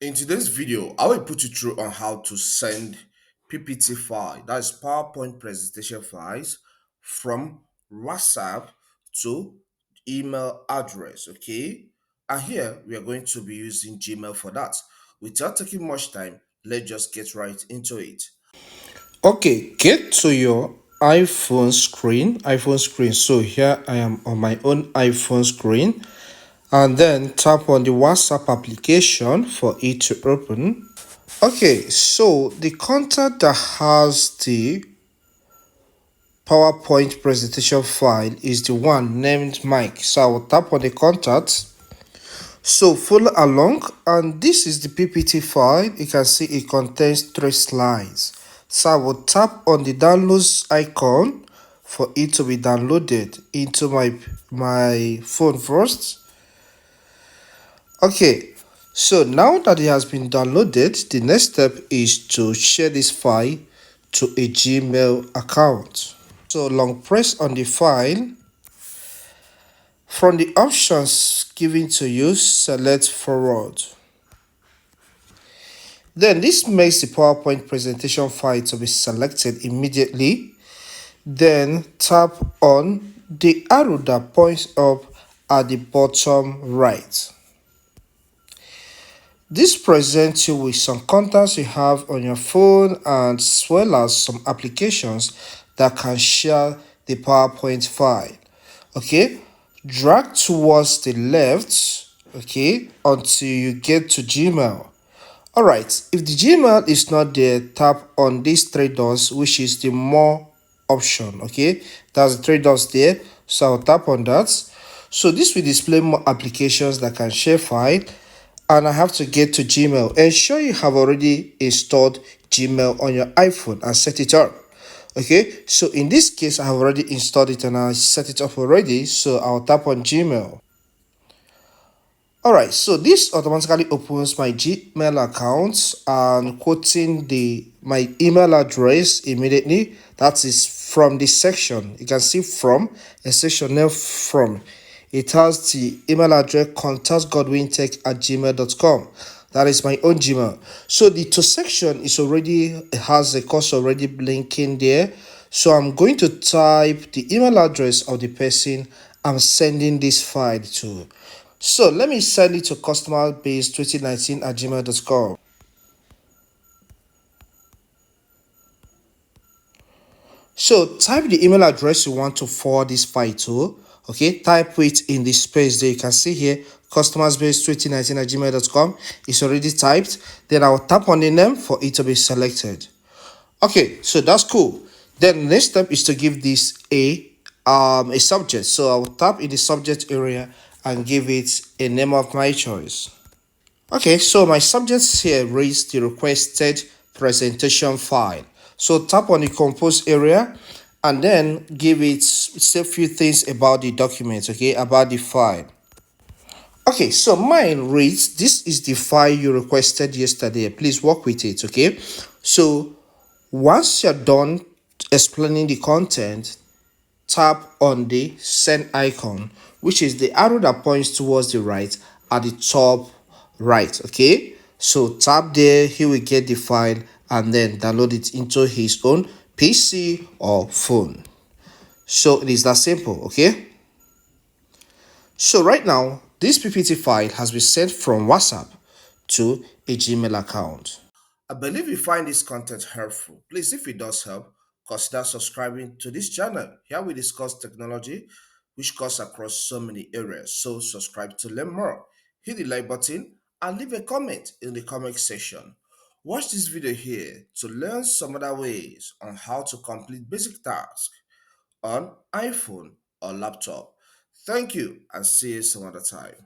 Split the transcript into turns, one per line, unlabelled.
In today's video, I will put you through on how to send PPT file, that is PowerPoint presentation files, from WhatsApp to email address, okay? And here we are going to be using Gmail for that. Without taking much time, let's just get right into it.
Okay, get to your iPhone screen. So here I am on my own iPhone screen, and then tap on the WhatsApp application for it to open. Okay, so the contact that has the PowerPoint presentation file is the one named Mike. So I will tap on the contact. So follow along, and this is the PPT file. You can see it contains 3 slides. So I will tap on the downloads icon for it to be downloaded into my phone first. Okay, so now that it has been downloaded, the next step is to share this file to a Gmail account. So long press on the file. From the options given to you, select forward. Then this makes the PowerPoint presentation file to be selected immediately. Then tap on the arrow that points up at the bottom right. This presents you with some contacts you have on your phone and as well as some applications that can share the PowerPoint file. Okay, drag towards the left, okay, until you get to Gmail. Alright, if the Gmail is not there, tap on these 3 dots, which is the more option. Okay, that's the 3 dots there. So I'll tap on that. So this will display more applications that can share file, and I have to get to Gmail. Ensure you have already installed Gmail on your iPhone and set it up. Okay, so in this case, I have already installed it and I set it up already. So I'll tap on Gmail. Alright, so this automatically opens my Gmail account and quoting my email address immediately. That is from the section. You can see from a section named from. It has the email address contactgodwintech@gmail.com. That is my own Gmail. So the to section is already has a course already blinking there. So I'm going to type the email address of the person I'm sending this file to. So let me send it to customerbase2019@gmail.com. So type the email address you want to forward this file to. Okay, type it in the space there. You can see here customerbase2019@gmail.com is already typed. Then I'll tap on the name for it to be selected. Okay, so that's cool. Then the next step is to give this a subject. So I'll tap in the subject area and give it a name of my choice. Okay, so my subject here reads the requested presentation file. So tap on the compose area and then give it say a few things about the document, okay, about the file. Okay, so mine reads, this is the file you requested yesterday. Please work with it, okay? So once you're done explaining the content, tap on the send icon, which is the arrow that points towards the right at the top right. Okay, so tap there, he will get the file and then download it into his own PC or phone. So it is that simple. Okay, so right now this PPT file has been sent from WhatsApp to a Gmail account.
I believe you find this content helpful. Please, if it does help, consider subscribing to this channel. Here we discuss technology which cuts across so many areas. So subscribe to learn more. Hit the like button and leave a comment in the comment section. Watch this video here to learn some other ways on how to complete basic tasks on iPhone or laptop. Thank you and see you some other time.